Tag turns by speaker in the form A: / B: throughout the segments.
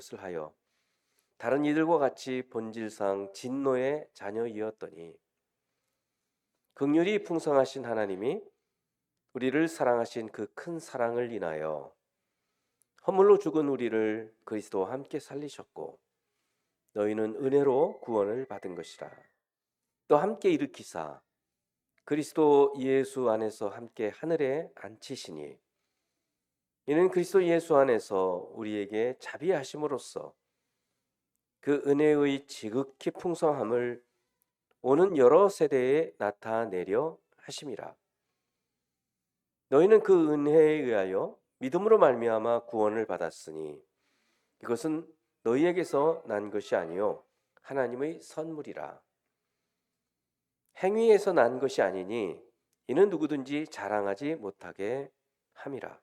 A: 것을 하여 다른 이들과 같이 본질상 진노의 자녀이었더니 긍휼이 풍성하신 하나님이 우리를 사랑하신 그 큰 사랑을 인하여 허물로 죽은 우리를 그리스도와 함께 살리셨고 너희는 은혜로 구원을 받은 것이라. 또 함께 일으키사 그리스도 예수 안에서 함께 하늘에 앉히시니 이는 그리스도 예수 안에서 우리에게 자비하심으로써 그 은혜의 지극히 풍성함을 오는 여러 세대에 나타내려 하심이라. 너희는 그 은혜에 의하여 믿음으로 말미암아 구원을 받았으니 이것은 너희에게서 난 것이 아니요 하나님의 선물이라. 행위에서 난 것이 아니니 이는 누구든지 자랑하지 못하게 함이라.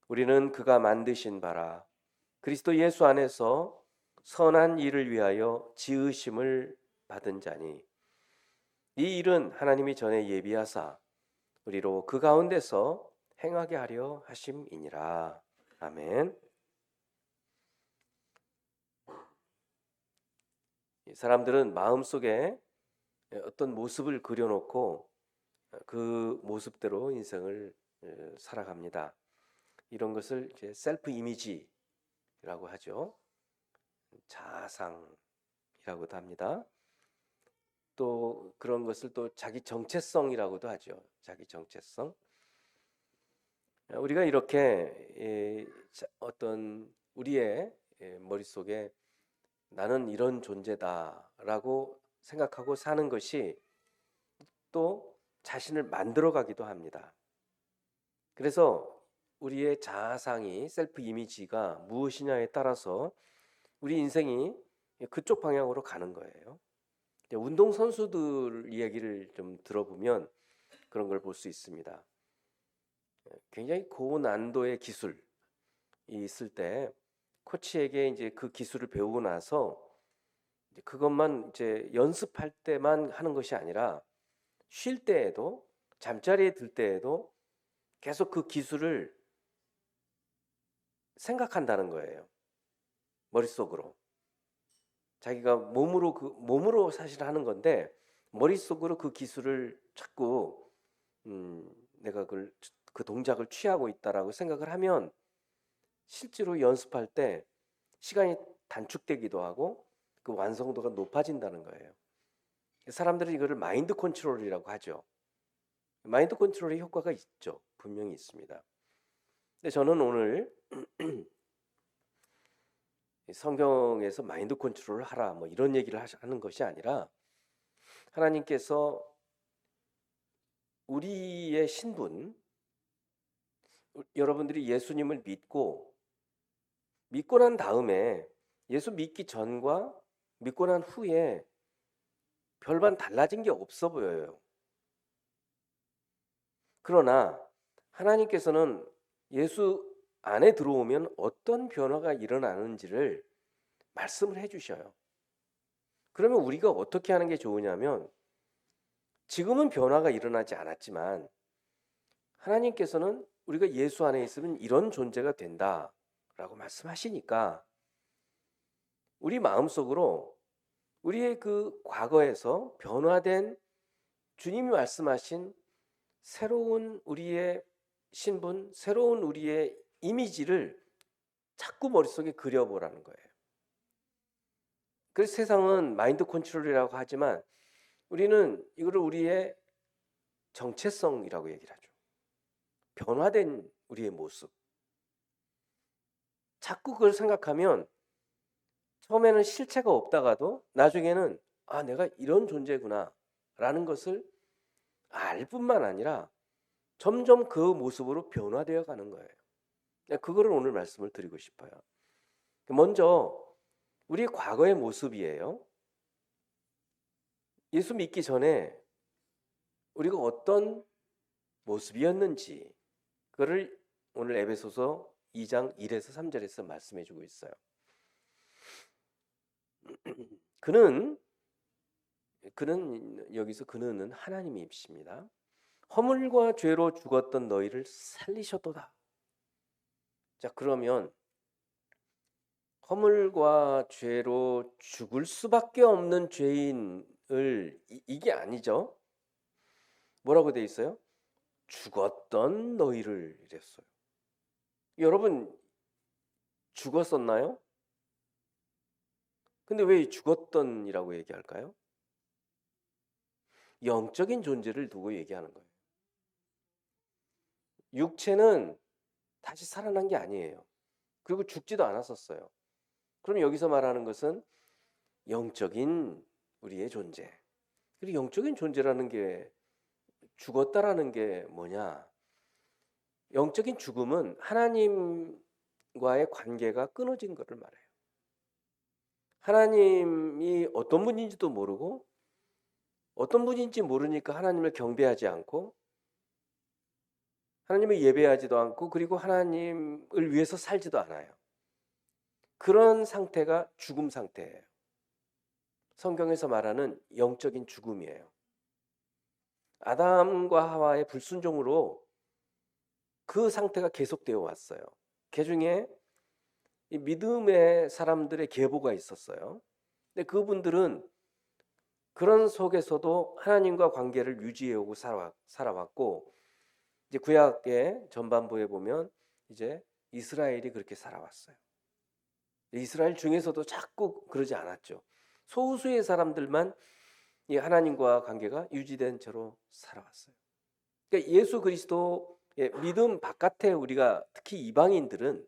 A: 우리는 그가 만드신 바라 그리스도 예수 안에서 선한 일을 위하여 지으심을 받은 자니 이 일은 하나님이 전에 예비하사 우리로 그 가운데서 행하게 하려 하심이니라. 아멘. 사람들은 마음속에 어떤 모습을 그려놓고 그 모습대로 인생을 살아갑니다. 이런 것을 이제 셀프 이미지라고 하죠. 자상이라고도 합니다. 또 그런 것을 또 자기 정체성이라고도 하죠. 자기 정체성. 우리가 이렇게 어떤 우리의 머릿속에 나는 이런 존재다라고 생각하고 사는 것이 또 자신을 만들어가기도 합니다. 그래서 우리의 자아상이 셀프 이미지가 무엇이냐에 따라서 우리 인생이 그쪽 방향으로 가는 거예요. 운동 선수들 이야기를 좀 들어보면 그런 걸 볼 수 있습니다. 굉장히 고난도의 기술이 있을 때 코치에게 이제 그 기술을 배우고 나서 그것만 이제 연습할 때만 하는 것이 아니라 쉴 때에도 잠자리에 들 때에도 계속 그 기술을 생각한다는 거예요. 머릿속으로. 자기가 몸으로 사실 하는 건데 머릿속으로 그 기술을 자꾸 내가 그 동작을 취하고 있다라고 생각을 하면 실제로 연습할 때 시간이 단축되기도 하고 그 완성도가 높아진다는 거예요. 사람들은 이거를 마인드 컨트롤이라고 하죠. 마인드 컨트롤의 효과가 있죠. 분명히 있습니다. 근데 저는 오늘 성경에서 마인드 컨트롤을 하라 뭐 이런 얘기를 하는 것이 아니라 하나님께서 우리의 신분, 여러분들이 예수님을 믿고 난 다음에 예수 믿기 전과 믿고 난 후에 별반 달라진 게 없어 보여요. 그러나 하나님께서는 예수 안에 들어오면 어떤 변화가 일어나는지를 말씀을 해주셔요. 그러면 우리가 어떻게 하는 게 좋으냐면 지금은 변화가 일어나지 않았지만 하나님께서는 우리가 예수 안에 있으면 이런 존재가 된다라고 말씀하시니까 우리 마음속으로 우리의 그 과거에서 변화된 주님이 말씀하신 새로운 우리의 신분, 새로운 우리의 이미지를 자꾸 머릿속에 그려보라는 거예요. 그래서 세상은 마인드 컨트롤이라고 하지만 우리는 이거를 우리의 정체성이라고 얘기를 하죠. 변화된 우리의 모습. 자꾸 그걸 생각하면 처음에는 실체가 없다가도 나중에는 아, 내가 이런 존재구나 라는 것을 알 뿐만 아니라 점점 그 모습으로 변화되어 가는 거예요. 그거를 오늘 말씀을 드리고 싶어요. 먼저 우리의 과거의 모습이에요. 예수 믿기 전에 우리가 어떤 모습이었는지 그거를 오늘 에베소서 2장 1에서 3절에서 말씀해 주고 있어요. 그는 여기서 그는 하나님이십니다. 허물과 죄로 죽었던 너희를 살리셨도다. 자, 그러면 허물과 죄로 죽을 수밖에 없는 죄인을 이게 아니죠. 뭐라고 돼 있어요? 죽었던 너희를 이랬어요. 여러분 죽었었나요? 근데 왜 죽었던이라고 얘기할까요? 영적인 존재를 두고 얘기하는 거예요. 육체는 다시 살아난 게 아니에요. 그리고 죽지도 않았었어요. 그럼 여기서 말하는 것은 영적인 우리의 존재. 그리고 영적인 존재라는 게 죽었다라는 게 뭐냐? 영적인 죽음은 하나님과의 관계가 끊어진 것을 말해요. 하나님이 어떤 분인지도 모르고 어떤 분인지 모르니까 하나님을 경배하지 않고 하나님을 예배하지도 않고 그리고 하나님을 위해서 살지도 않아요. 그런 상태가 죽음 상태예요. 성경에서 말하는 영적인 죽음이에요. 아담과 하와의 불순종으로 그 상태가 계속되어 왔어요. 그 중에 이 믿음의 사람들의 계보가 있었어요. 근데 그분들은 그런 속에서도 하나님과 관계를 유지해오고 살아왔고 이제 구약의 전반부에 보면 이제 이스라엘이 그렇게 살아왔어요. 이스라엘 중에서도 자꾸 그러지 않았죠. 소수의 사람들만 이 하나님과 관계가 유지된 채로 살아왔어요. 그러니까 예수 그리스도의 믿음 바깥에 우리가 특히 이방인들은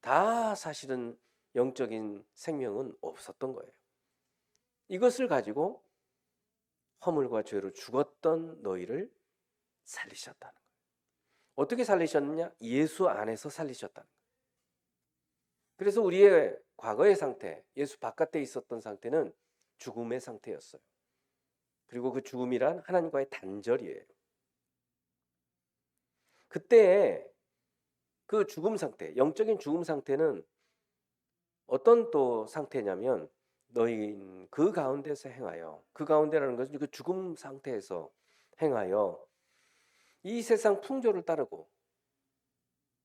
A: 다 사실은 영적인 생명은 없었던 거예요. 이것을 가지고 허물과 죄로 죽었던 너희를 살리셨다는 거예요. 어떻게 살리셨느냐? 예수 안에서 살리셨다는 거예요. 그래서 우리의 과거의 상태, 예수 바깥에 있었던 상태는 죽음의 상태였어요. 그리고 그 죽음이란 하나님과의 단절이에요. 그때 그 죽음 상태, 영적인 죽음 상태는 어떤 또 상태냐면 너희는 그 가운데서 행하여, 그 가운데라는 것은 그 죽음 상태에서 행하여 이 세상 풍조를 따르고,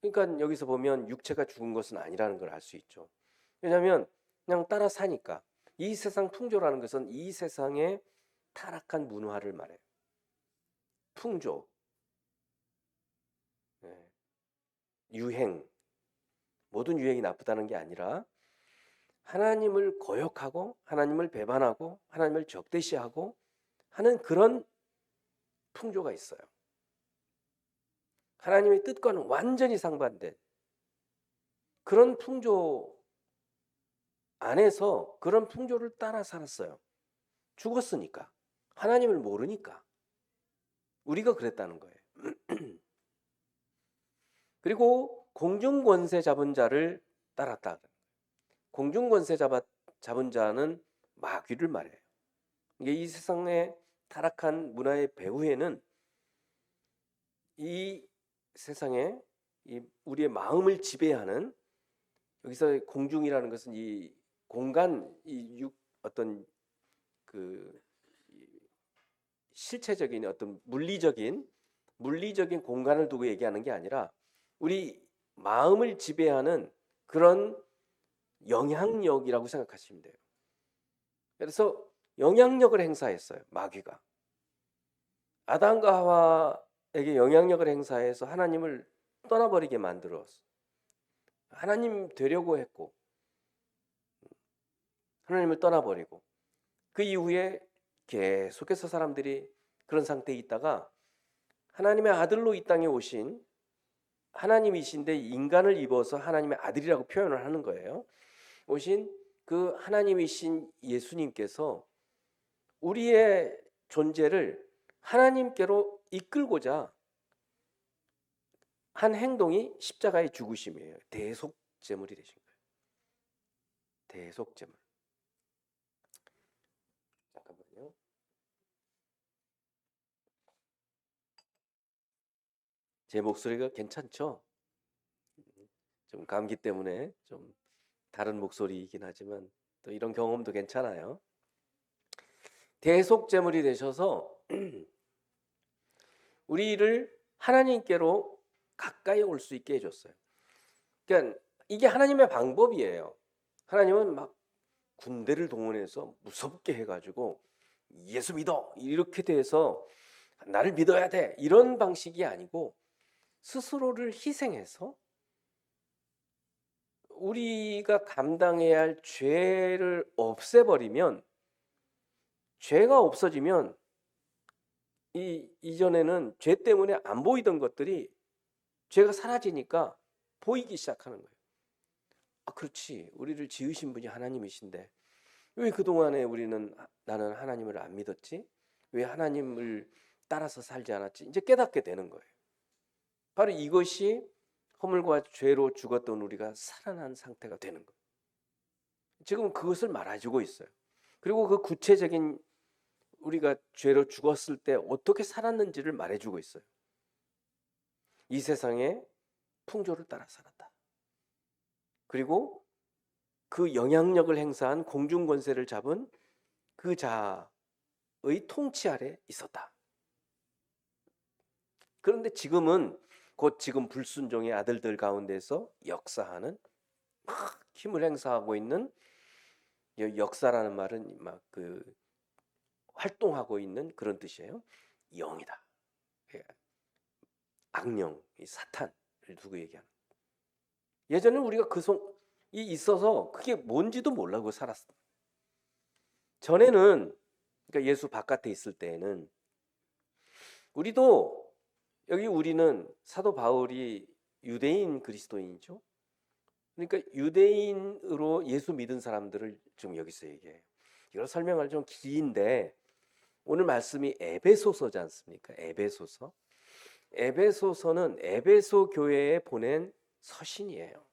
A: 그러니까 여기서 보면 육체가 죽은 것은 아니라는 걸 알 수 있죠. 왜냐하면 그냥 따라 사니까. 이 세상 풍조라는 것은 이 세상의 타락한 문화를 말해요. 풍조, 예, 유행, 모든 유행이 나쁘다는 게 아니라 하나님을 거역하고 하나님을 배반하고 하나님을 적대시하고 하는 그런 풍조가 있어요. 하나님의 뜻과는 완전히 상반된 그런 풍조 안에서 그런 풍조를 따라 살았어요. 죽었으니까. 하나님을 모르니까. 우리가 그랬다는 거예요. 그리고 공중권세 잡은 자를 따랐다. 공중권세 잡은 자는 마귀를 말해요. 이게 이 세상의 타락한 문화의 배후에는 이 세상에 이 우리의 마음을 지배하는, 여기서 공중이라는 것은 이 공간, 어떤 그 실체적인 어떤 물리적인 공간을 두고 얘기하는 게 아니라 우리 마음을 지배하는 그런 영향력이라고 생각하시면 돼요. 그래서 영향력을 행사했어요, 마귀가. 아담과 하와에게 영향력을 행사해서 하나님을 떠나버리게 만들었어. 하나님 되려고 했고 하나님을 떠나버리고 그 이후에 계속해서 사람들이 그런 상태에 있다가 하나님의 아들로 이 땅에 오신 하나님이신데 인간을 입어서 하나님의 아들이라고 표현을 하는 거예요. 오신 그 하나님이신 예수님께서 우리의 존재를 하나님께로 이끌고자 한 행동이 십자가의 죽으심이에요. 대속제물이 되신 거예요. 대속제물. 잠깐만요. 제 목소리가 괜찮죠? 좀 감기 때문에 좀 다른 목소리이긴 하지만 또 이런 경험도 괜찮아요. 대속제물이 되셔서 우리를 하나님께로 가까이 올 수 있게 해줬어요. 그러니까 이게 하나님의 방법이에요. 하나님은 막 군대를 동원해서 무섭게 해가지고 예수 믿어 이렇게 돼서 나를 믿어야 돼 이런 방식이 아니고 스스로를 희생해서 우리가 감당해야 할 죄를 없애버리면, 죄가 없어지면 이전에는 죄 때문에 안 보이던 것들이 죄가 사라지니까 보이기 시작하는 거예요. 아, 그렇지. 우리를 지으신 분이 하나님이신데 왜 그동안에 나는 하나님을 안 믿었지? 왜 하나님을 따라서 살지 않았지? 이제 깨닫게 되는 거예요. 바로 이것이 허물과 죄로 죽었던 우리가 살아난 상태가 되는 거예요. 지금 그것을 말해주고 있어요. 그리고 그 구체적인 우리가 죄로 죽었을 때 어떻게 살았는지를 말해주고 있어요. 이 세상에 풍조를 따라 살았다. 그리고 그 영향력을 행사한 공중권세를 잡은 그 자의 통치 아래 있었다. 그런데 지금은 곧 지금 불순종의 아들들 가운데서 역사하는 막 힘을 행사하고 있는, 역사라는 말은 막 활동하고 있는 그런 뜻이에요. 영이다. 악령, 이 사탄을 두고 얘기하는. 예전에 우리가 그 속이 있어서 그게 뭔지도 모르고 살았어. 전에는, 그러니까 예수 바깥에 있을 때에는 우리는 사도 바울이 유대인 그리스도인이죠. 그러니까 유대인으로 예수 믿은 사람들을 좀 여기서 얘기해요. 이걸 설명할 좀 긴데 오늘 말씀이 에베소서지 않습니까? 에베소서는 에베소 교회에 보낸 서신이에요.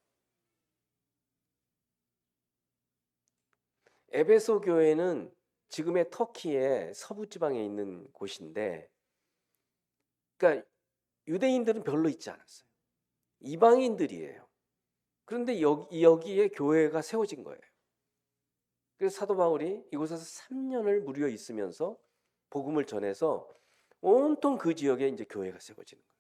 A: 에베소 교회는 지금의 터키의 서부 지방에 있는 곳인데, 그러니까 유대인들은 별로 있지 않았어요. 이방인들이에요. 그런데 여기에 교회가 세워진 거예요. 그래서 사도 바울이 이곳에서 3년을 무려 있으면서 복음을 전해서 온통 그 지역에 이제 교회가 세워지는 거예요.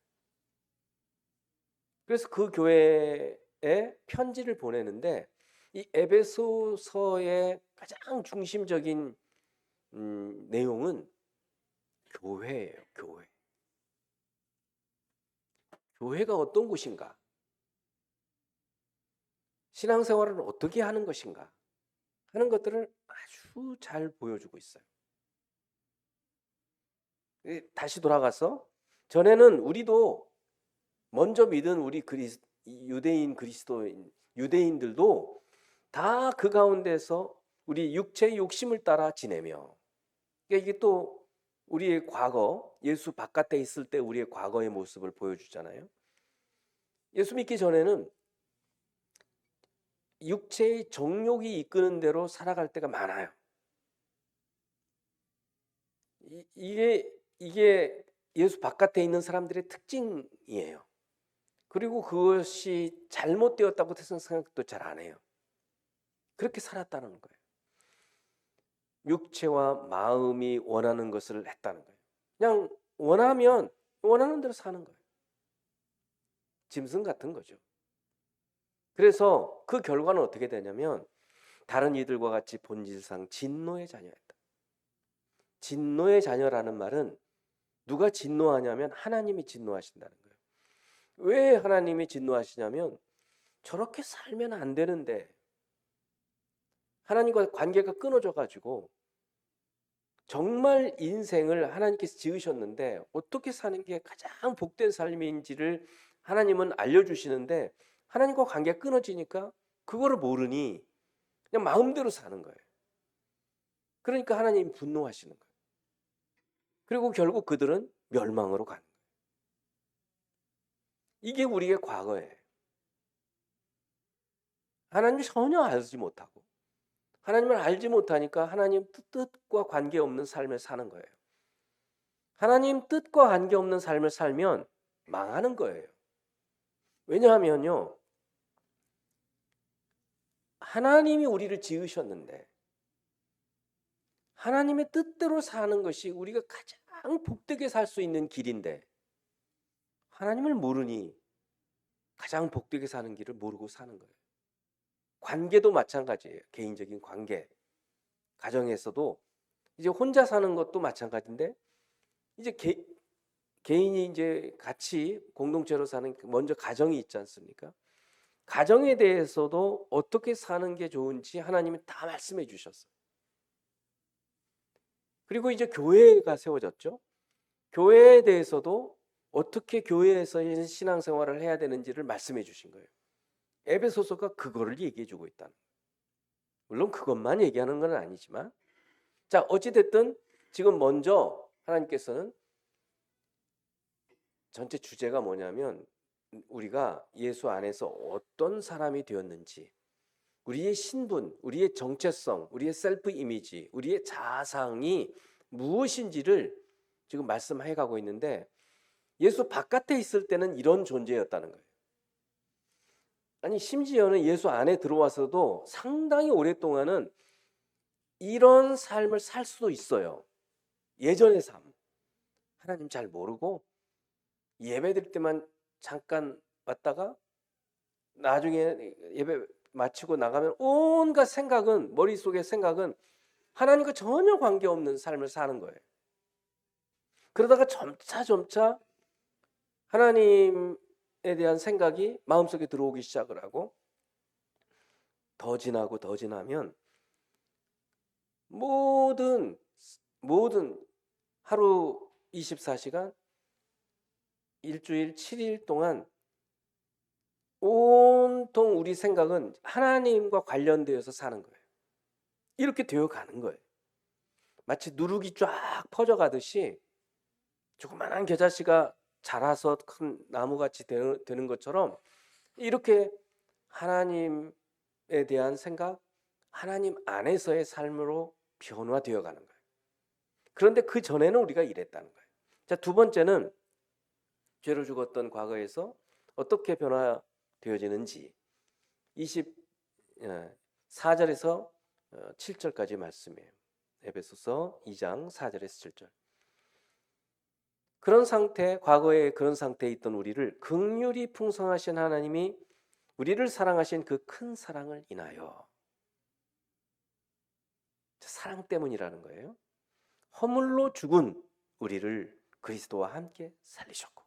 A: 그래서 그 교회에 편지를 보내는데 이 에베소서의 가장 중심적인 내용은 교회예요. 교회가 어떤 곳인가? 신앙생활을 어떻게 하는 것인가? 하는 것들을 아주 잘 보여주고 있어요. 다시 돌아가서 전에는 우리도 먼저 믿은 우리 유대인들도 다 그 가운데서 우리 육체의 욕심을 따라 지내며, 그러니까 이게 또 우리의 과거, 예수 바깥에 있을 때 우리의 과거의 모습을 보여주잖아요. 예수 믿기 전에는 육체의 정욕이 이끄는 대로 살아갈 때가 많아요. 이게 예수 바깥에 있는 사람들의 특징이에요. 그리고 그것이 잘못되었다고 생각도 잘 안 해요. 그렇게 살았다는 거예요. 육체와 마음이 원하는 것을 했다는 거예요. 그냥 원하면 원하는 대로 사는 거예요. 짐승 같은 거죠. 그래서 그 결과는 어떻게 되냐면 다른 이들과 같이 본질상 진노의 자녀였다. 진노의 자녀라는 말은 누가 진노하냐면 하나님이 진노하신다는 거예요. 왜 하나님이 진노하시냐면 저렇게 살면 안 되는데, 하나님과 관계가 끊어져 가지고 정말 인생을 하나님께서 지으셨는데 어떻게 사는 게 가장 복된 삶인지를 하나님은 알려주시는데 하나님과 관계가 끊어지니까 그거를 모르니 그냥 마음대로 사는 거예요. 그러니까 하나님이 분노하시는 거예요. 그리고 결국 그들은 멸망으로 가는 거예요. 이게 우리의 과거예요. 하나님을 전혀 알지 못하고 하나님을 알지 못하니까 하나님 뜻과 관계없는 삶을 사는 거예요. 하나님 뜻과 관계없는 삶을 살면 망하는 거예요. 왜냐하면요, 하나님이 우리를 지으셨는데 하나님의 뜻대로 사는 것이 우리가 가장 복되게 살 수 있는 길인데 하나님을 모르니 가장 복되게 사는 길을 모르고 사는 거예요. 관계도 마찬가지예요. 개인적인 관계. 가정에서도 이제 혼자 사는 것도 마찬가지인데 이제 개인이 이제 같이 공동체로 사는 먼저 가정이 있지 않습니까? 가정에 대해서도 어떻게 사는 게 좋은지 하나님이 다 말씀해 주셨어요. 그리고 이제 교회가 세워졌죠. 교회에 대해서도 어떻게 교회에서 신앙생활을 해야 되는지를 말씀해 주신 거예요. 에베소서가 그거를 얘기해 주고 있다는 거예요. 물론 그것만 얘기하는 건 아니지만, 자, 어찌됐든 지금 먼저 하나님께서는 전체 주제가 뭐냐면 우리가 예수 안에서 어떤 사람이 되었는지, 우리의 신분, 우리의 정체성, 우리의 셀프 이미지, 우리의 자상이 무엇인지를 지금 말씀해 가고 있는데, 예수 바깥에 있을 때는 이런 존재였다는 거예요. 아니 심지어는 예수 안에 들어와서도 상당히 오랫동안은 이런 삶을 살 수도 있어요. 예전의 삶. 하나님 잘 모르고 예배 드릴 때만 잠깐 왔다가 나중에 예배 마치고 나가면 온갖 생각은, 머릿속의 생각은 하나님과 전혀 관계없는 삶을 사는 거예요. 그러다가 점차 하나님에 대한 생각이 마음속에 들어오기 시작을 하고, 더 지나고 더 지나면 모든 하루 24시간 일주일 7일 동안 온통 우리 생각은 하나님과 관련되어서 사는 거예요. 이렇게 되어 가는 거예요. 마치 누룩이 쫙 퍼져가듯이 조그만한 겨자씨가 자라서 큰 나무같이 되는 것처럼 이렇게 하나님에 대한 생각, 하나님 안에서의 삶으로 변화되어 가는 거예요. 그런데 그 전에는 우리가 이랬다는 거예요. 자, 두 번째는 죄로 죽었던 과거에서 어떻게 변화되어지는지 24절에서 7절까지 말씀이에요. 에베소서 2장 4절에서 7절. 그런 상태, 과거에 그런 상태에 있던 우리를 긍휼이 풍성하신 하나님이 우리를 사랑하신 그 큰 사랑을 인하여, 사랑 때문이라는 거예요. 허물로 죽은 우리를 그리스도와 함께 살리셨고,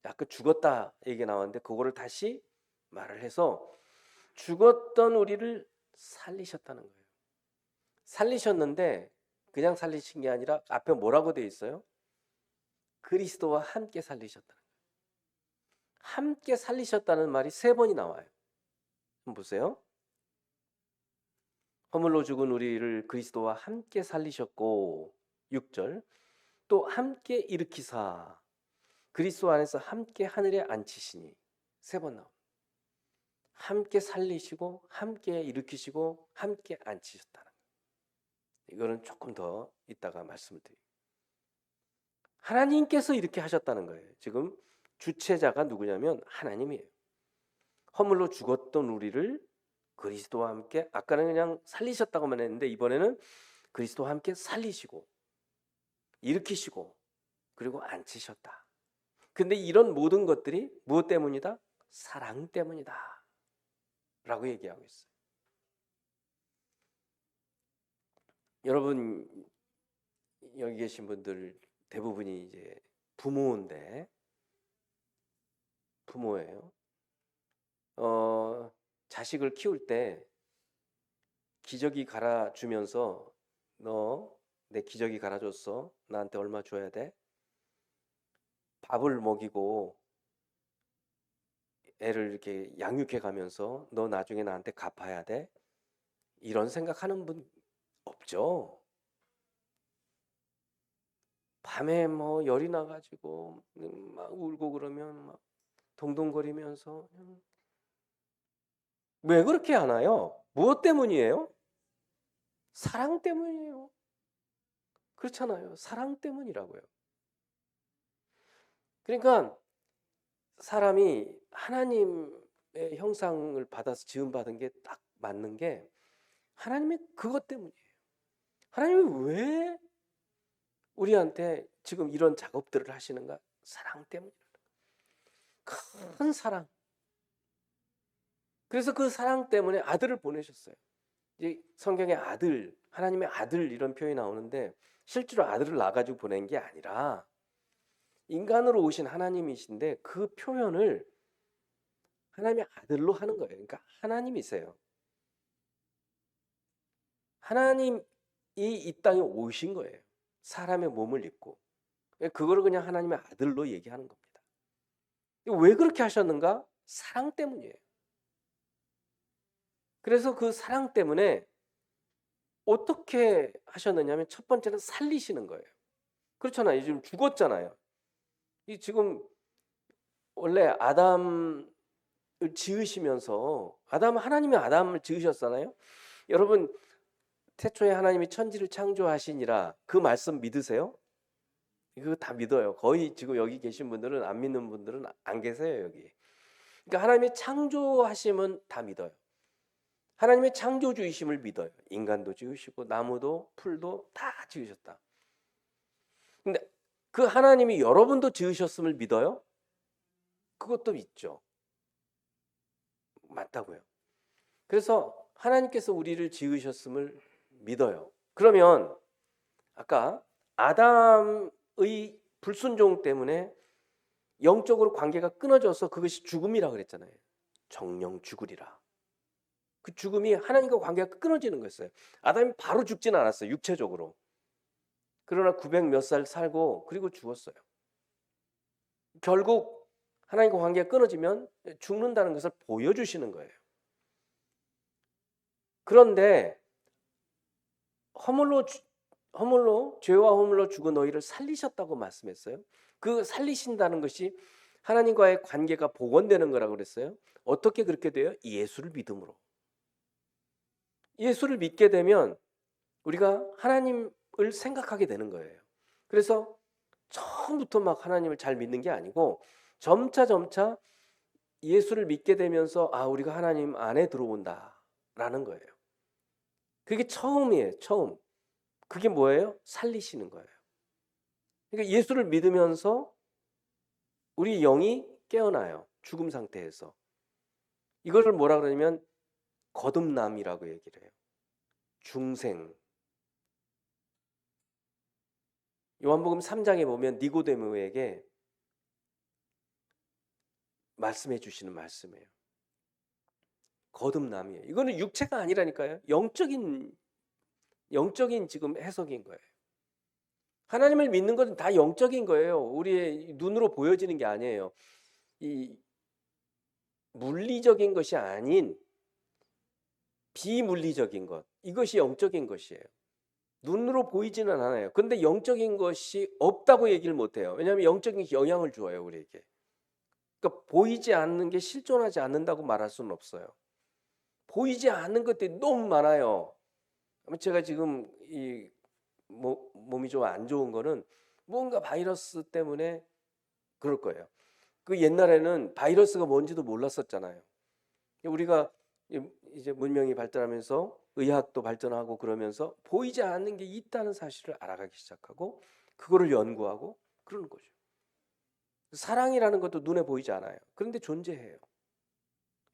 A: 아까 죽었다 얘기 나왔는데 그거를 다시 말을 해서 죽었던 우리를 살리셨다는 거예요. 살리셨는데 그냥 살리신 게 아니라 앞에 뭐라고 되어 있어요? 그리스도와 함께 살리셨다는 거예요. 함께 살리셨다는 말이 3번이 나와요. 한번 보세요. 허물로 죽은 우리를 그리스도와 함께 살리셨고, 6절 또 함께 일으키사 그리스도 안에서 함께 하늘에 앉히시니, 3번 나옵니다. 함께 살리시고 함께 일으키시고 함께 앉히셨다는 거예요. 이거는 조금 더 이따가 말씀을 드릴게요. 하나님께서 이렇게 하셨다는 거예요. 지금 주체자가 누구냐면 하나님이에요. 허물로 죽었던 우리를 그리스도와 함께, 아까는 그냥 살리셨다고만 했는데 이번에는 그리스도와 함께 살리시고 일으키시고 그리고 앉히셨다. 근데 이런 모든 것들이 무엇 때문이다? 사랑 때문이다 라고 얘기하고 있어요. 여러분 여기 계신 분들 대부분이 이제 부모인데, 부모예요. 자식을 키울 때 기저귀 갈아주면서 너 내 기저귀 갈아줬어. 나한테 얼마 줘야 돼? 밥을 먹이고 애를 이렇게 양육해 가면서 너 나중에 나한테 갚아야 돼? 이런 생각하는 분 없죠? 밤에 뭐 열이 나가지고 막 울고 그러면 막 동동거리면서, 왜 그렇게 하나요? 무엇 때문이에요? 사랑 때문이에요. 그렇잖아요. 사랑 때문이라고요. 그러니까 사람이 하나님의 형상을 받아서 지음받은 게 딱 맞는 게 하나님의 그것 때문이에요. 하나님이 왜 우리한테 지금 이런 작업들을 하시는가? 사랑 때문이에요. 큰 사랑. 그래서 그 사랑 때문에 아들을 보내셨어요. 이제 성경에 아들, 하나님의 아들 이런 표현이 나오는데 실제로 아들을 낳아가지고 보낸 게 아니라 인간으로 오신 하나님이신데 그 표현을 하나님의 아들로 하는 거예요. 그러니까 하나님이세요. 하나님이 이 땅에 오신 거예요. 사람의 몸을 입고. 그거를 그냥 하나님의 아들로 얘기하는 겁니다. 왜 그렇게 하셨는가? 사랑 때문이에요. 그래서 그 사랑 때문에 어떻게 하셨느냐면 첫 번째는 살리시는 거예요. 그렇잖아요. 지금 죽었잖아요. 이 지금 원래 아담을 지으시면서 하나님이 아담을 지으셨잖아요. 여러분 태초에 하나님이 천지를 창조하시니라 그 말씀 믿으세요? 이거 다 믿어요. 거의 지금 여기 계신 분들은 안 믿는 분들은 안 계세요, 여기. 그러니까 하나님이 창조하심은 다 믿어요. 하나님의 창조주이심을 믿어요. 인간도 지으시고 나무도 풀도 다 지으셨다. 근데 그 하나님이 여러분도 지으셨음을 믿어요? 그것도 믿죠. 맞다고요. 그래서 하나님께서 우리를 지으셨음을 믿어요. 그러면 아까 아담의 불순종 때문에 영적으로 관계가 끊어져서 그것이 죽음이라 그랬잖아요. 정령 죽으리라. 그 죽음이 하나님과 관계가 끊어지는 거였어요. 아담이 바로 죽지는 않았어요. 육체적으로. 그러나 900 몇 살 살고 그리고 죽었어요. 결국 하나님과 관계가 끊어지면 죽는다는 것을 보여주시는 거예요. 그런데 죄와 허물로 죽은 너희를 살리셨다고 말씀했어요. 그 살리신다는 것이 하나님과의 관계가 복원되는 거라고 그랬어요. 어떻게 그렇게 돼요? 예수를 믿음으로. 예수를 믿게 되면 우리가 하나님을 생각하게 되는 거예요. 그래서 처음부터 막 하나님을 잘 믿는 게 아니고 점차 예수를 믿게 되면서 우리가 하나님 안에 들어온다라는 거예요. 그게 처음이에요. 처음. 그게 뭐예요? 살리시는 거예요. 그러니까 예수를 믿으면서 우리 영이 깨어나요. 죽음 상태에서. 이거를 뭐라 그러냐면 거듭남이라고 얘기를 해요. 중생. 요한복음 3장에 보면 니고데모에게 말씀해 주시는 말씀이에요. 거듭남이에요. 이거는 육체가 아니라니까요. 영적인 지금 해석인 거예요. 하나님을 믿는 것은 다 영적인 거예요. 우리의 눈으로 보여지는 게 아니에요. 이 물리적인 것이 아닌 비물리적인 것. 이것이 영적인 것이에요. 눈으로 보이지는 않아요. 그런데 영적인 것이 없다고 얘기를 못 해요. 왜냐하면 영적인 영향을 주어요, 우리에게. 그러니까 보이지 않는 게 실존하지 않는다고 말할 수는 없어요. 보이지 않는 것들이 너무 많아요. 제가 지금 이 몸이 좀 안 좋은 거는 뭔가 바이러스 때문에 그럴 거예요. 그 옛날에는 바이러스가 뭔지도 몰랐었잖아요. 우리가 이제 문명이 발달하면서 의학도 발전하고 그러면서 보이지 않는 게 있다는 사실을 알아가기 시작하고 그거를 연구하고 그러는 거죠. 사랑이라는 것도 눈에 보이지 않아요. 그런데 존재해요.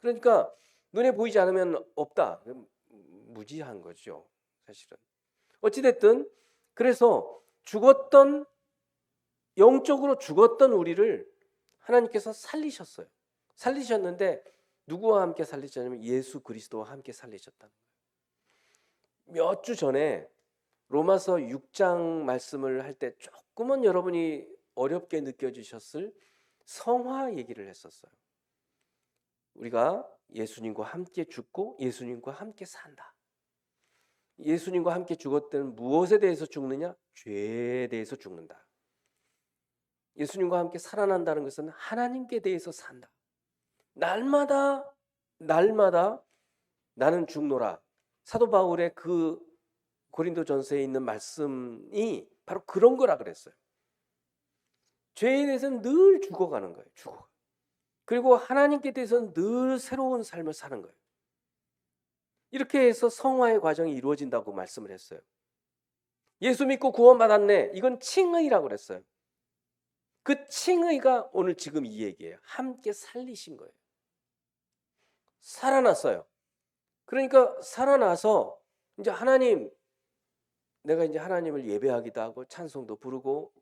A: 그러니까 눈에 보이지 않으면 없다. 무지한 거죠, 사실은. 어찌됐든 그래서 영적으로 죽었던 우리를 하나님께서 살리셨어요. 살리셨는데 누구와 함께 살리셨냐면 예수 그리스도와 함께 살리셨다는 거예요. 몇 주 전에 로마서 6장 말씀을 할 때 조금은 여러분이 어렵게 느껴지셨을 성화 얘기를 했었어요. 우리가 예수님과 함께 죽고 예수님과 함께 산다. 예수님과 함께 죽었던 무엇에 대해서 죽느냐? 죄에 대해서 죽는다. 예수님과 함께 살아난다는 것은 하나님께 대해서 산다. 날마다 나는 죽노라. 사도 바울의 그 고린도전서에 있는 말씀이 바로 그런 거라 그랬어요. 죄에 대해서는 늘 죽어가는 거예요. 죽어. 그리고 하나님께 대해서는 늘 새로운 삶을 사는 거예요. 이렇게 해서 성화의 과정이 이루어진다고 말씀을 했어요. 예수 믿고 구원받았네. 이건 칭의라고 그랬어요. 그 칭의가 오늘 지금 이 얘기예요. 함께 살리신 거예요. 살아났어요. 그러니까 살아나서 이제 내가 이제 하나님을 예배하기도 하고 찬송도 부르고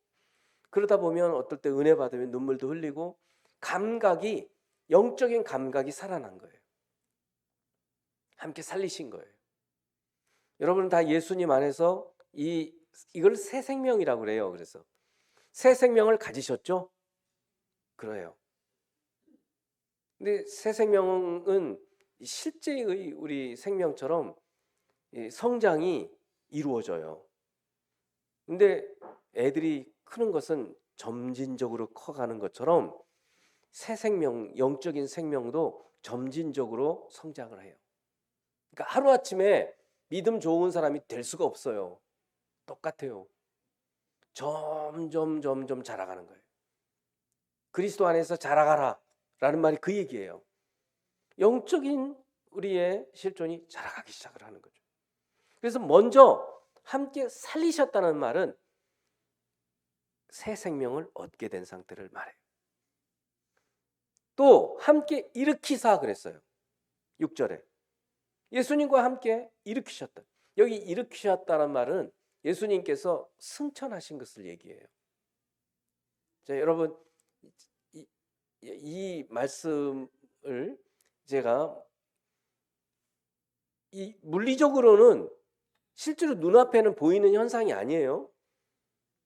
A: 그러다 보면 어떨 때 은혜 받으면 눈물도 흘리고 영적인 감각이 살아난 거예요. 함께 살리신 거예요. 여러분은 다 예수님 안에서 이걸 새 생명이라고 그래요. 그래서 새 생명을 가지셨죠? 그래요. 근데 새 생명은 실제의 우리 생명처럼 성장이 이루어져요. 근데 애들이 크는 것은 점진적으로 커가는 것처럼 새 생명, 영적인 생명도 점진적으로 성장을 해요. 그러니까 하루아침에 믿음 좋은 사람이 될 수가 없어요. 똑같아요. 점점 자라가는 거예요. 그리스도 안에서 자라가라 라는 말이 그 얘기예요. 영적인 우리의 실존이 자라가기 시작을 하는 거죠. 그래서 먼저 함께 살리셨다는 말은 새 생명을 얻게 된 상태를 말해요. 또 함께 일으키사 그랬어요. 6절에 예수님과 함께 일으키셨다. 여기 일으키셨다는 말은 예수님께서 승천하신 것을 얘기해요. 자, 여러분 이 말씀을 제가 이 물리적으로는 실제로 눈앞에는 보이는 현상이 아니에요.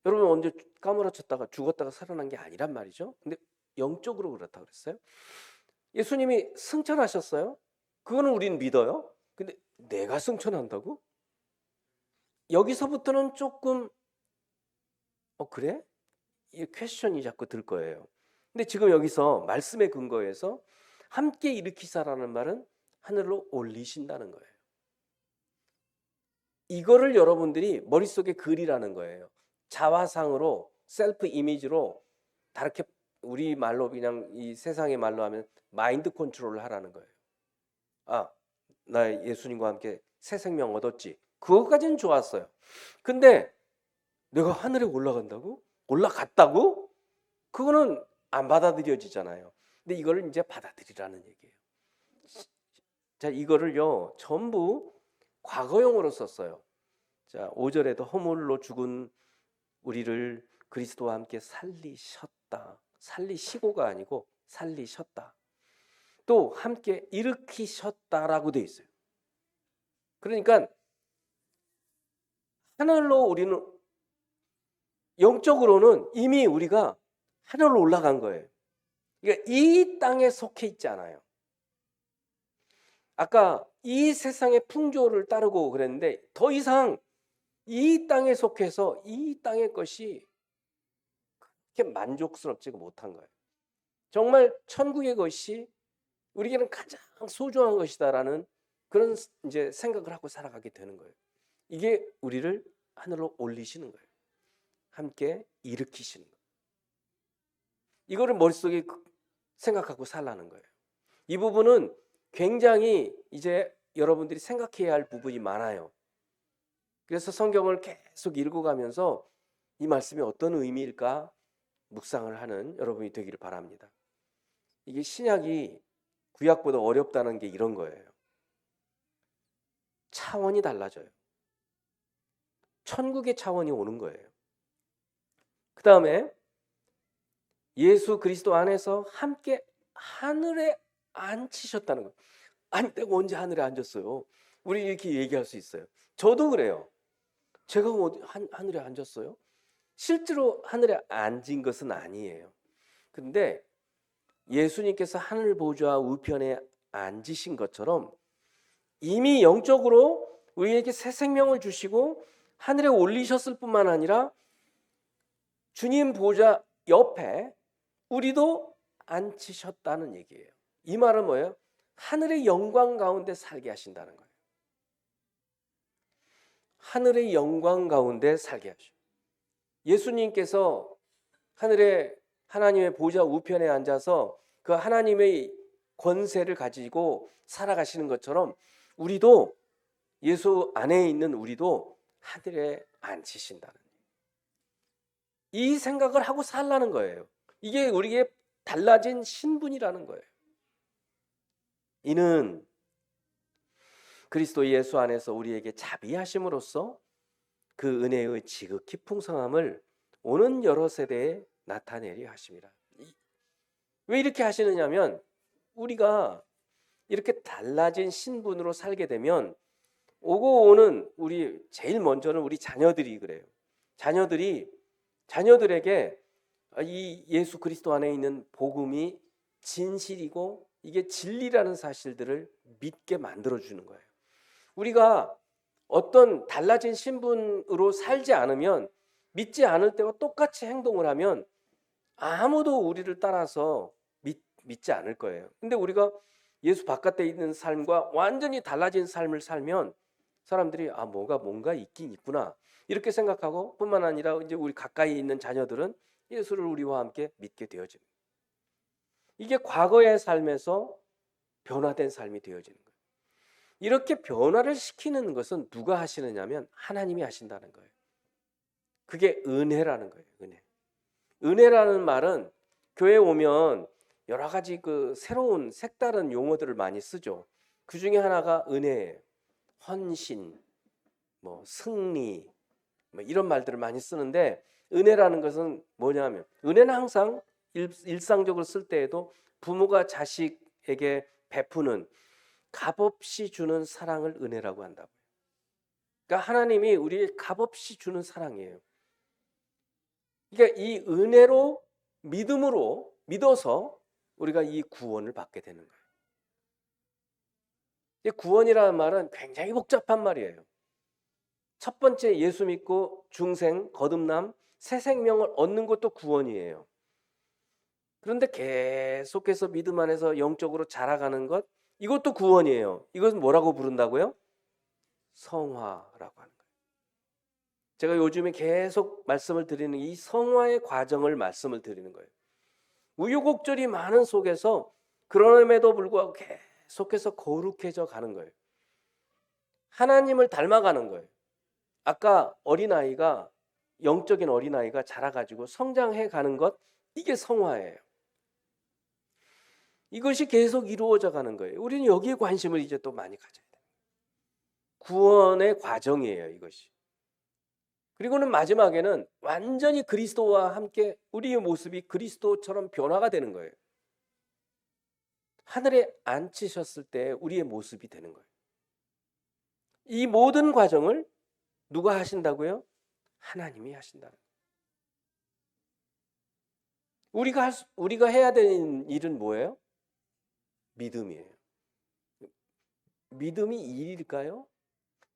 A: 여러분 언제 까무러쳤다가 죽었다가 살아난 게 아니란 말이죠. 근데 영적으로 그렇다고 그랬어요. 예수님이 승천하셨어요. 그거는 우리는 믿어요. 근데 내가 승천한다고? 여기서부터는 조금 그래? 이 퀘스천이 자꾸 들 거예요. 근데 지금 여기서 말씀의 근거에서 함께 일으키사라는 말은 하늘로 올리신다는 거예요. 이거를 여러분들이 머릿속에 그리라는 거예요. 자화상으로 셀프 이미지로 다르게 우리 말로 그냥 이 세상의 말로 하면 마인드 컨트롤을 하라는 거예요. 나 예수님과 함께 새 생명 얻었지. 그것까지는 좋았어요. 근데 내가 하늘에 올라간다고? 올라갔다고? 그거는 안 받아들여지잖아요. 근데 이거를 이제 받아들이라는 얘기예요. 자, 이거를요 전부 과거형으로 썼어요. 자, 5절에도 허물로 죽은 우리를 그리스도와 함께 살리셨다. 살리시고가 아니고 살리셨다. 또 함께 일으키셨다라고 돼 있어요. 그러니까 하늘로 우리는 영적으로는 이미 우리가 하늘로 올라간 거예요. 그러니까 이 땅에 속해 있지 않아요. 아까 이 세상의 풍조를 따르고 그랬는데 더 이상 이 땅에 속해서 이 땅의 것이 그렇게 만족스럽지가 못한 거예요. 정말 천국의 것이 우리에게는 가장 소중한 것이다라는 그런 이제 생각을 하고 살아가게 되는 거예요. 이게 우리를 하늘로 올리시는 거예요. 함께 일으키시는 거예요. 이거를 머릿속에 생각하고 살라는 거예요. 이 부분은 굉장히 이제 여러분들이 생각해야 할 부분이 많아요. 그래서 성경을 계속 읽어가면서 이 말씀이 어떤 의미일까 묵상을 하는 여러분이 되기를 바랍니다. 이게 신약이 구약보다 어렵다는 게 이런 거예요. 차원이 달라져요. 천국의 차원이 오는 거예요. 그 다음에 예수 그리스도 안에서 함께 하늘에 앉히셨다는 거예요. 아니 내가 언제 하늘에 앉았어요? 우리 이렇게 얘기할 수 있어요. 저도 그래요. 제가 어디 하늘에 앉았어요? 실제로 하늘에 앉은 것은 아니에요. 근데 예수님께서 하늘 보좌 우편에 앉으신 것처럼 이미 영적으로 우리에게 새 생명을 주시고 하늘에 올리셨을 뿐만 아니라 주님 보좌 옆에 우리도 앉히셨다는 얘기예요. 이 말은 뭐예요? 하늘의 영광 가운데 살게 하신다는 거예요. 하늘의 영광 가운데 살게 하셔. 예수님께서 하늘에 하나님의 보좌 우편에 앉아서 그 하나님의 권세를 가지고 살아가시는 것처럼 우리도 예수 안에 있는 우리도 하늘에 앉히신다는 이 생각을 하고 살라는 거예요. 이게 우리의 달라진 신분이라는 거예요. 이는 그리스도 예수 안에서 우리에게 자비하심으로써 그 은혜의 지극히 풍성함을 오는 여러 세대에 나타내려 하심이라. 왜 이렇게 하시느냐면 우리가 이렇게 달라진 신분으로 살게 되면 오고 오는 우리 제일 먼저는 우리 자녀들이 그래요. 자녀들에게 이 예수 그리스도 안에 있는 복음이 진실이고 이게 진리라는 사실들을 믿게 만들어 주는 거예요. 우리가 어떤 달라진 신분으로 살지 않으면, 믿지 않을 때와 똑같이 행동을 하면 아무도 우리를 따라서 믿지 않을 거예요. 근데 우리가 예수 바깥에 있는 삶과 완전히 달라진 삶을 살면 사람들이 뭔가 있긴 있구나 이렇게 생각하고, 뿐만 아니라 이제 우리 가까이 있는 자녀들은 예수를 우리와 함께 믿게 되어집니다. 이게 과거의 삶에서 변화된 삶이 되어지는 거예요. 이렇게 변화를 시키는 것은 누가 하시느냐면 하나님이 하신다는 거예요. 그게 은혜라는 거예요. 은혜라는 말은 교회에 오면 여러 가지 그 새로운 색다른 용어들을 많이 쓰죠. 그 중에 하나가 은혜예요. 헌신, 승리, 이런 말들을 많이 쓰는데, 은혜라는 것은 뭐냐면, 은혜는 항상 일상적으로 쓸 때에도 부모가 자식에게 베푸는 값없이 주는 사랑을 은혜라고 한다고요. 그러니까 하나님이 우리의 값없이 주는 사랑이에요. 그러니까 이 은혜로, 믿음으로 믿어서 우리가 이 구원을 받게 되는 거예요. 이 구원이라는 말은 굉장히 복잡한 말이에요. 첫 번째, 예수 믿고 중생, 거듭남, 새 생명을 얻는 것도 구원이에요. 그런데 계속해서 믿음 안에서 영적으로 자라가는 것, 이것도 구원이에요. 이것은 뭐라고 부른다고요? 성화라고 하는 거예요. 제가 요즘에 계속 말씀을 드리는 이 성화의 과정을 말씀을 드리는 거예요. 우여곡절이 많은 속에서 그럼에도 불구하고 계속해서 거룩해져 가는 거예요. 하나님을 닮아가는 거예요. 아까 어린아이가, 영적인 어린아이가 자라가지고 성장해 가는 것, 이게 성화예요. 이것이 계속 이루어져 가는 거예요. 우리는 여기에 관심을 이제 또 많이 가져야 돼요. 구원의 과정이에요, 이것이. 그리고는 마지막에는 완전히 그리스도와 함께 우리의 모습이 그리스도처럼 변화가 되는 거예요. 하늘에 앉히셨을 때 우리의 모습이 되는 거예요. 이 모든 과정을 누가 하신다고요? 하나님이 하신다는 거예요. 우리가 해야 되는 일은 뭐예요? 믿음이에요. 믿음이 일일까요?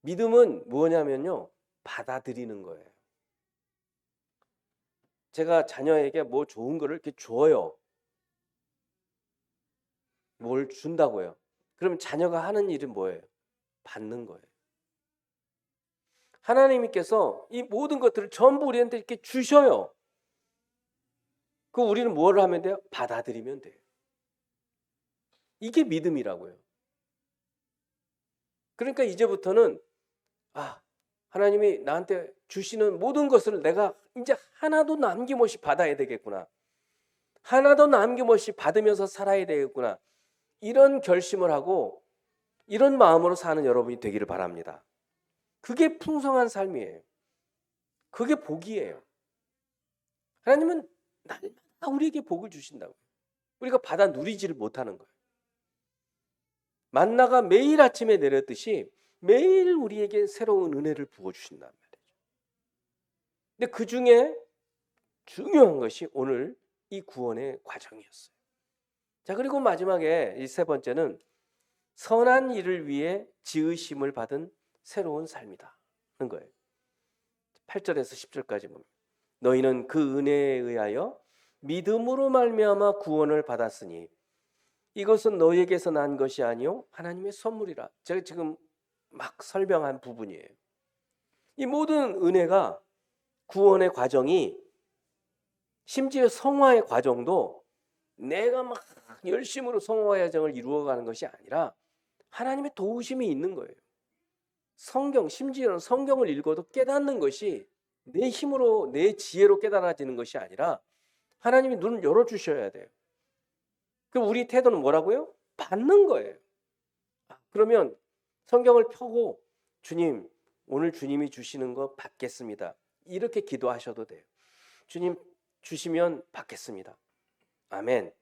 A: 믿음은 뭐냐면요, 받아들이는 거예요. 제가 자녀에게 뭐 좋은 거를 이렇게 줘요. 뭘 준다고요. 그럼 자녀가 하는 일은 뭐예요? 받는 거예요. 하나님께서 이 모든 것들을 전부 우리한테 이렇게 주셔요. 그 우리는 뭘 하면 돼요? 받아들이면 돼요. 이게 믿음이라고요. 그러니까 이제부터는 하나님이 나한테 주시는 모든 것을 내가 이제 하나도 남김없이 받아야 되겠구나. 하나도 남김없이 받으면서 살아야 되겠구나. 이런 결심을 하고 이런 마음으로 사는 여러분이 되기를 바랍니다. 그게 풍성한 삶이에요. 그게 복이에요. 하나님은 날마다 우리에게 복을 주신다고요. 우리가 받아 누리지를 못하는 거예요. 만나가 매일 아침에 내렸듯이 매일 우리에게 새로운 은혜를 부어주신단 말이죠. 근데 그 중에 중요한 것이 오늘 이 구원의 과정이었어요. 자, 그리고 마지막에 이 세 번째는 선한 일을 위해 지으심을 받은 새로운 삶이다 하는 거예요. 8절에서 10절까지 보면, 너희는 그 은혜에 의하여 믿음으로 말미암아 구원을 받았으니 이것은 너희에게서 난 것이 아니요 하나님의 선물이라. 제가 지금 막 설명한 부분이에요. 이 모든 은혜가, 구원의 과정이, 심지어 성화의 과정도 내가 막 열심으로 성화의 과정을 이루어가는 것이 아니라 하나님의 도우심이 있는 거예요. 심지어는 성경을 읽어도 깨닫는 것이 내 힘으로, 내 지혜로 깨달아지는 것이 아니라 하나님이 눈을 열어주셔야 돼요. 그럼 우리 태도는 뭐라고요? 받는 거예요. 그러면 성경을 펴고 주님, 오늘 주님이 주시는 거 받겠습니다. 이렇게 기도하셔도 돼요. 주님 주시면 받겠습니다. 아멘.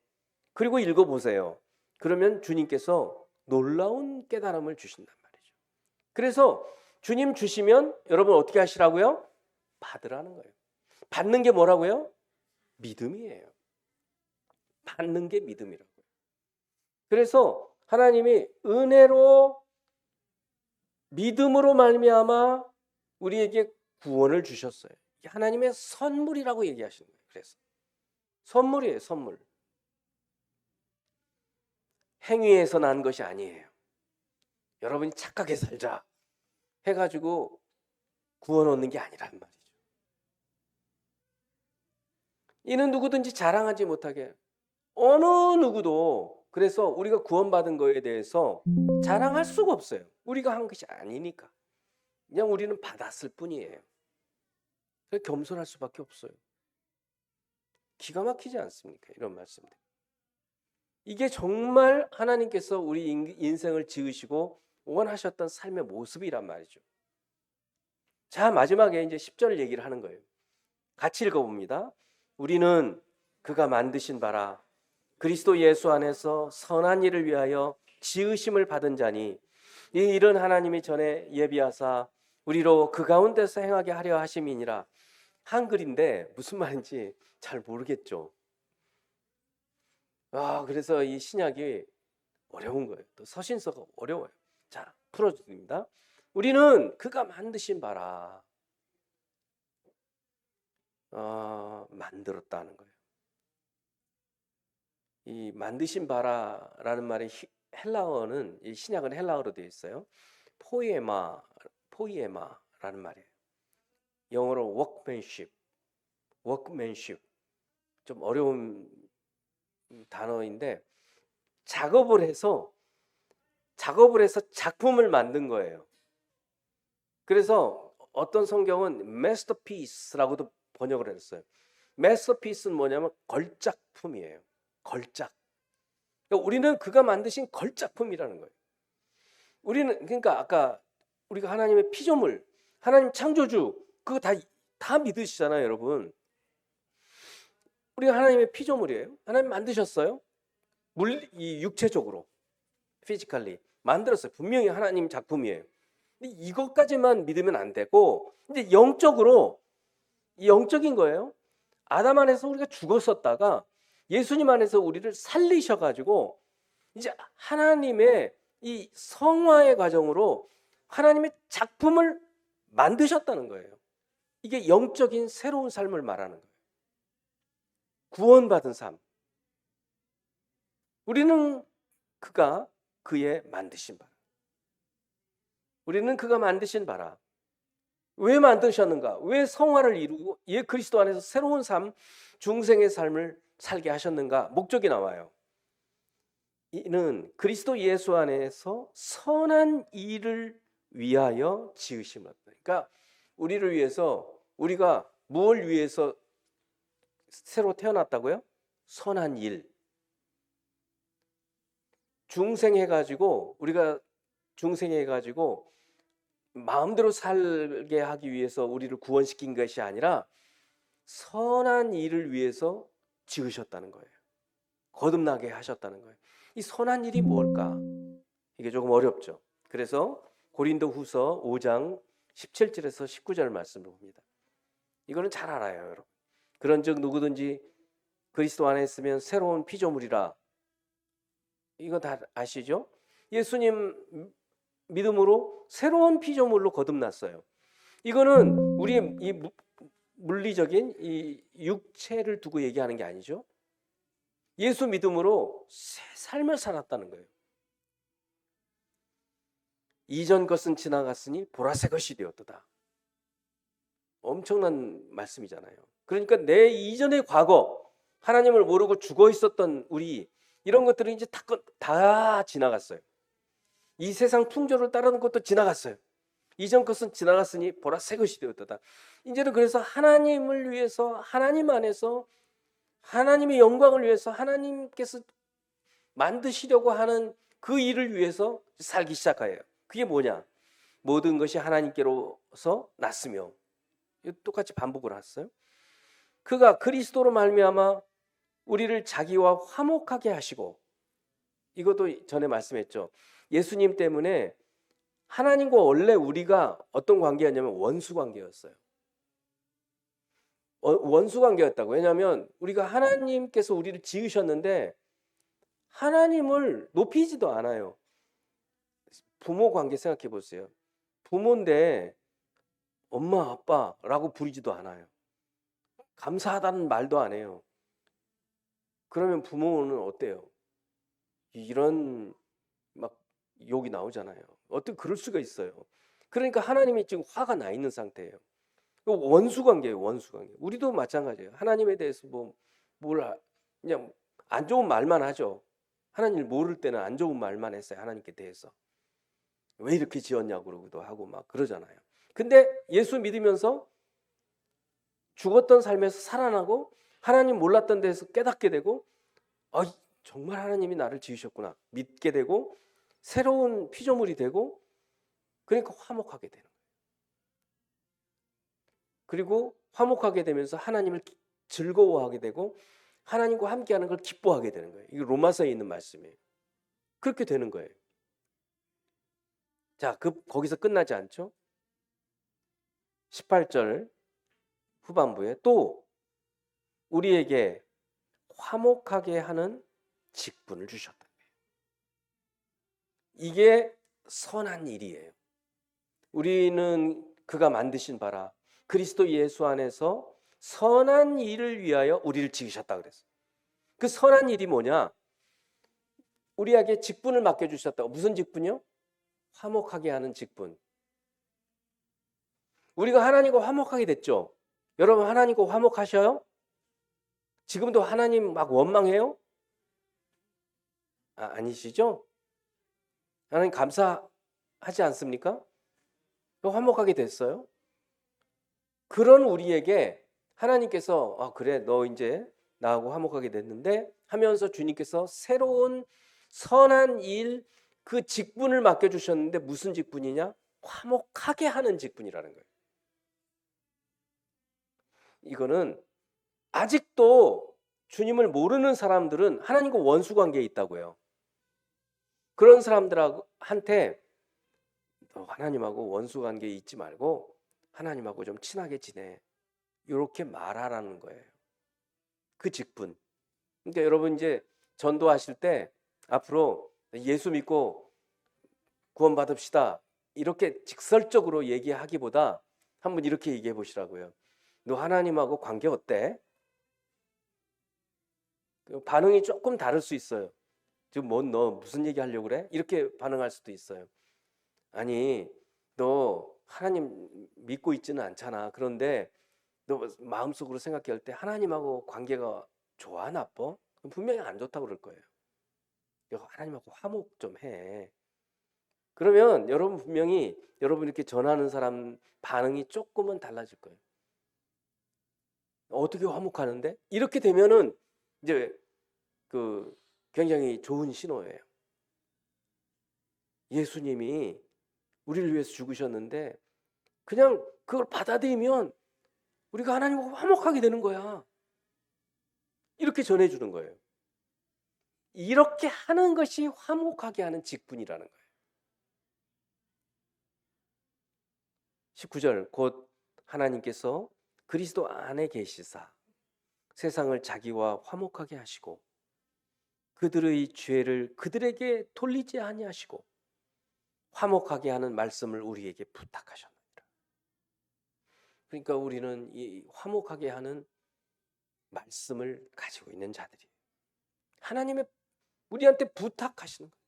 A: 그리고 읽어보세요. 그러면 주님께서 놀라운 깨달음을 주신단 말이죠. 그래서 주님 주시면 여러분 어떻게 하시라고요? 받으라는 거예요. 받는 게 뭐라고요? 믿음이에요. 받는 게 믿음이라고요. 그래서 하나님이 은혜로 믿음으로 말미암아 우리에게 구원을 주셨어요. 하나님의 선물이라고 얘기하시는 거예요. 그래서 선물이에요, 선물. 행위에서 난 것이 아니에요. 여러분이 착하게 살자 해가지고 구원 얻는 게 아니란 말이죠. 이는 누구든지 자랑하지 못하게. 어느 누구도 그래서 우리가 구원받은 거에 대해서 자랑할 수가 없어요. 우리가 한 것이 아니니까. 그냥 우리는 받았을 뿐이에요. 그래서 겸손할 수밖에 없어요. 기가 막히지 않습니까? 이런 말씀들. 이게 정말 하나님께서 우리 인생을 지으시고 원하셨던 삶의 모습이란 말이죠. 자, 마지막에 이제 10절 얘기를 하는 거예요. 같이 읽어봅니다. 우리는 그가 만드신 바라 그리스도 예수 안에서 선한 일을 위하여 지으심을 받은 자니 이 일은 하나님이 전에 예비하사 우리로 그 가운데서 행하게 하려 하심이니라. 한글인데 무슨 말인지 잘 모르겠죠. 그래서 이 신약이 어려운 거예요. 또 서신서가 어려워요. 자, 풀어드립니다. 우리는 그가 만드신 바라 만들었다는 거예요. 이 만드신 바라라는 말이 헬라어는 이 신약은 헬라어로 되어 있어요. 포이에마라는 말이에요. 영어로 workmanship. 좀 어려운 단어인데 작업을 해서 작품을 만든 거예요. 그래서 어떤 성경은 masterpiece라고도 번역을 했어요. masterpiece는 뭐냐면 걸작품이에요. 걸작. 그러니까 우리는 그가 만드신 걸작품이라는 거예요. 우리는 그러니까 아까 우리가 하나님의 피조물, 하나님 창조주 그거 다 믿으시잖아요, 여러분. 우리가 하나님의 피조물이에요. 하나님 만드셨어요. 이 육체적으로, 피지컬리 만들었어요. 분명히 하나님 작품이에요. 근데 이것까지만 믿으면 안 되고 이제 영적으로 이 영적인 거예요. 아담 안에서 우리가 죽었었다가 예수님 안에서 우리를 살리셔가지고 이제 하나님의 이 성화의 과정으로 하나님의 작품을 만드셨다는 거예요. 이게 영적인 새로운 삶을 말하는 거예요. 구원받은 삶. 우리는 그가 그의 만드신 바라. 우리는 그가 만드신 바라. 왜 만드셨는가? 왜 성화를 이루고 그리스도 안에서 새로운 삶, 중생의 삶을 살게 하셨는가? 목적이 나와요. 이는 그리스도 예수 안에서 선한 일을 위하여 지으심을. 그러니까 우리를 위해서 우리가 무엇을 위해서 새로 태어났다고요? 선한 일. 우리가 중생해가지고 마음대로 살게 하기 위해서 우리를 구원시킨 것이 아니라 선한 일을 위해서 지으셨다는 거예요. 거듭나게 하셨다는 거예요. 이 선한 일이 뭘까? 이게 조금 어렵죠. 그래서 고린도후서 5장 17절에서 19절 말씀을 봅니다. 이거는 잘 알아요, 여러분. 그런즉 누구든지 그리스도 안에 있으면 새로운 피조물이라. 이거 다 아시죠? 예수님 믿음으로 새로운 피조물로 거듭났어요. 이거는 우리의 이 물리적인 이 육체를 두고 얘기하는 게 아니죠. 예수 믿음으로 새 삶을 살았다는 거예요. 이전 것은 지나갔으니 보라새 것이 되었도다. 엄청난 말씀이잖아요. 그러니까 내 이전의 과거, 하나님을 모르고 죽어 있었던 우리, 이런 것들은 이제 다 지나갔어요. 이 세상 풍조를 따르는 것도 지나갔어요. 이전 것은 지나갔으니 보라 새 것이 되었다. 이제는 그래서 하나님을 위해서, 하나님 안에서 하나님의 영광을 위해서 하나님께서 만드시려고 하는 그 일을 위해서 살기 시작해요. 그게 뭐냐? 모든 것이 하나님께로서 났으며, 똑같이 반복을 했어요. 그가 그리스도로 말미암아 우리를 자기와 화목하게 하시고, 이것도 전에 말씀했죠. 예수님 때문에 하나님과 원래 우리가 어떤 관계였냐면 원수 관계였어요. 원수 관계였다고. 왜냐하면 우리가 하나님께서 우리를 지으셨는데 하나님을 높이지도 않아요. 부모 관계 생각해 보세요. 부모인데 엄마 아빠라고 부르지도 않아요. 감사하다는 말도 안 해요. 그러면 부모는 어때요? 이런 막 욕이 나오잖아요. 어떻게 그럴 수가 있어요? 그러니까 하나님이 지금 화가 나 있는 상태예요. 원수 관계예요, 원수 관계. 우리도 마찬가지예요. 하나님에 대해서 그냥 안 좋은 말만 하죠. 하나님을 모를 때는 안 좋은 말만 했어요. 하나님께 대해서. 왜 이렇게 지었냐고 그러기도 하고 막 그러잖아요. 근데 예수 믿으면서 죽었던 삶에서 살아나고 하나님 몰랐던 데서 깨닫게 되고 정말 하나님이 나를 지으셨구나 믿게 되고 새로운 피조물이 되고 그러니까 화목하게 되는 거예요. 그리고 화목하게 되면서 하나님을 즐거워하게 되고 하나님과 함께하는 걸 기뻐하게 되는 거예요. 이게 로마서에 있는 말씀이에요. 그렇게 되는 거예요. 자, 거기서 끝나지 않죠? 18절 후반부에 또 우리에게 화목하게 하는 직분을 주셨다. 이게 선한 일이에요. 우리는 그가 만드신 바라 그리스도 예수 안에서 선한 일을 위하여 우리를 지으셨다 그랬어요. 그 선한 일이 뭐냐? 우리에게 직분을 맡겨주셨다고. 무슨 직분이요? 화목하게 하는 직분. 우리가 하나님과 화목하게 됐죠. 여러분 하나님과 화목하셔요? 지금도 하나님 막 원망해요? 아니시죠? 하나님 감사하지 않습니까? 화목하게 됐어요. 그런 우리에게 하나님께서 그래 너 이제 나하고 화목하게 됐는데 하면서 주님께서 새로운 선한 일 그 직분을 맡겨주셨는데 무슨 직분이냐? 화목하게 하는 직분이라는 거예요. 이거는 아직도 주님을 모르는 사람들은 하나님과 원수 관계에 있다고요. 그런 사람들한테 하나님하고 원수 관계에 있지 말고 하나님하고 좀 친하게 지내. 이렇게 말하라는 거예요. 그 직분. 그러니까 여러분 이제 전도하실 때 앞으로 예수 믿고 구원받읍시다. 이렇게 직설적으로 얘기하기보다 한번 이렇게 얘기해 보시라고요. 너 하나님하고 관계 어때? 반응이 조금 다를 수 있어요. 지금 너 무슨 얘기 하려고 그래? 이렇게 반응할 수도 있어요. 아니 너 하나님 믿고 있지는 않잖아. 그런데 너 마음속으로 생각할 때 하나님하고 관계가 좋아 나빠? 분명히 안 좋다고 그럴 거예요. 하나님하고 화목 좀 해. 그러면 여러분 분명히 여러분 이렇게 전하는 사람 반응이 조금은 달라질 거예요. 어떻게 화목하는데? 이렇게 되면은 이제 굉장히 좋은 신호예요. 예수님이 우리를 위해서 죽으셨는데 그냥 그걸 받아들이면 우리가 하나님과 화목하게 되는 거야. 이렇게 전해주는 거예요. 이렇게 하는 것이 화목하게 하는 직분이라는 거예요. 19절 곧 하나님께서 그리스도 안에 계시사 세상을 자기와 화목하게 하시고 그들의 죄를 그들에게 돌리지 아니하시고 화목하게 하는 말씀을 우리에게 부탁하셨느니라. 그러니까 우리는 이 화목하게 하는 말씀을 가지고 있는 자들이에요. 하나님의 우리한테 부탁하시는 거예요.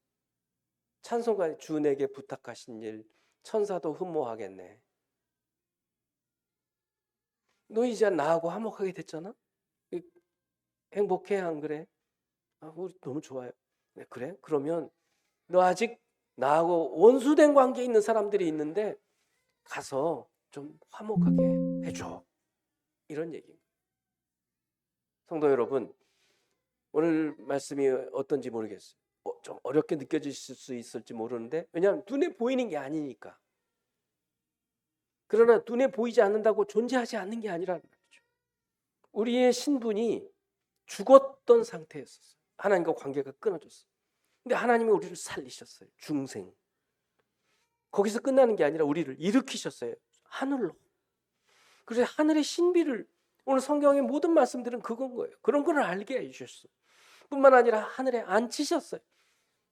A: 찬송가 주 내게 부탁하신 일 천사도 흠모하겠네. 너 이제 나하고 화목하게 됐잖아? 행복해 안 그래? 우리 너무 좋아요. 네, 그래? 그러면 너 아직 나하고 원수된 관계에 있는 사람들이 있는데 가서 좀 화목하게 해줘. 이런 얘기입니다. 성도 여러분, 오늘 말씀이 어떤지 모르겠어요. 좀 어렵게 느껴지실 수 있을지 모르는데, 왜냐하면 눈에 보이는 게 아니니까. 그러나 눈에 보이지 않는다고 존재하지 않는 게 아니라는 말이죠. 우리의 신분이 죽었던 상태였었어요. 하나님과 관계가 끊어졌어요. 근데 하나님이 우리를 살리셨어요. 중생. 거기서 끝나는 게 아니라 우리를 일으키셨어요. 하늘로. 그래서 하늘의 신비를, 오늘 성경의 모든 말씀들은 그건 거예요. 그런 걸 알게 해주셨어요. 뿐만 아니라 하늘에 앉히셨어요.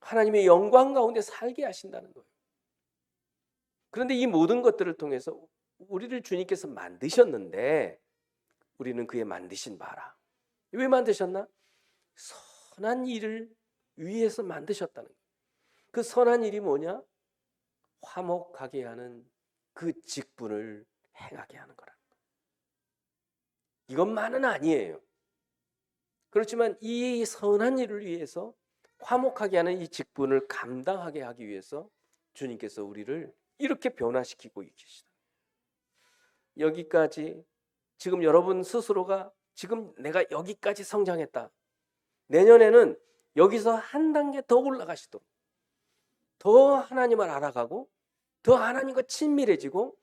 A: 하나님의 영광 가운데 살게 하신다는 거예요. 그런데 이 모든 것들을 통해서 우리를 주님께서 만드셨는데, 우리는 그의 만드신 바라. 왜 만드셨나? 선한 일을 위해서 만드셨다는 거예요. 그 선한 일이 뭐냐? 화목하게 하는 그 직분을 행하게 하는 거라는 거예요. 이것만은 아니에요. 그렇지만 이 선한 일을 위해서, 화목하게 하는 이 직분을 감당하게 하기 위해서 주님께서 우리를 이렇게 변화시키고 계시다. 여기까지, 지금 여러분 스스로가 지금 내가 여기까지 성장했다. 내년에는 여기서 한 단계 더 올라가시도록, 더 하나님을 알아가고, 더 하나님과 친밀해지고,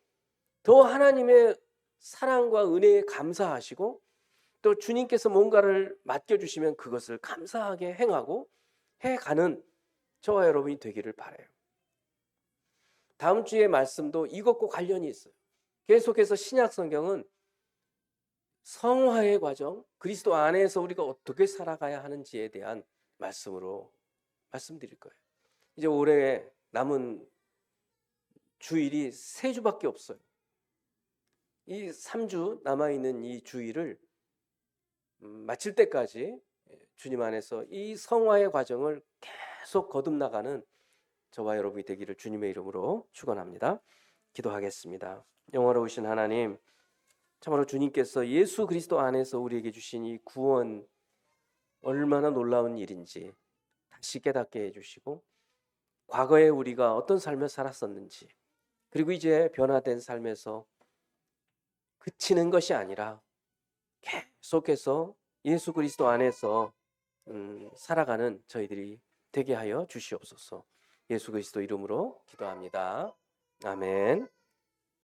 A: 더 하나님의 사랑과 은혜에 감사하시고, 또 주님께서 뭔가를 맡겨주시면 그것을 감사하게 행하고 해가는 저와 여러분이 되기를 바라요. 다음 주의 말씀도 이것과 관련이 있어요. 계속해서 신약 성경은 성화의 과정, 그리스도 안에서 우리가 어떻게 살아가야 하는지에 대한 말씀으로 말씀드릴 거예요. 이제 올해 남은 주일이 3주밖에 없어요. 이 3주 남아있는 이 주일을 마칠 때까지 주님 안에서 이 성화의 과정을 계속 거듭나가는 저와 여러분이 되기를 주님의 이름으로 축원합니다. 기도하겠습니다. 영원하신 하나님, 참으로 주님께서 예수 그리스도 안에서 우리에게 주신 이 구원, 얼마나 놀라운 일인지 다시 깨닫게 해주시고, 과거에 우리가 어떤 삶을 살았었는지, 그리고 이제 변화된 삶에서 그치는 것이 아니라 계속해서 예수 그리스도 안에서 살아가는 저희들이 되게 하여 주시옵소서. 예수 그리스도 이름으로 기도합니다. 아멘.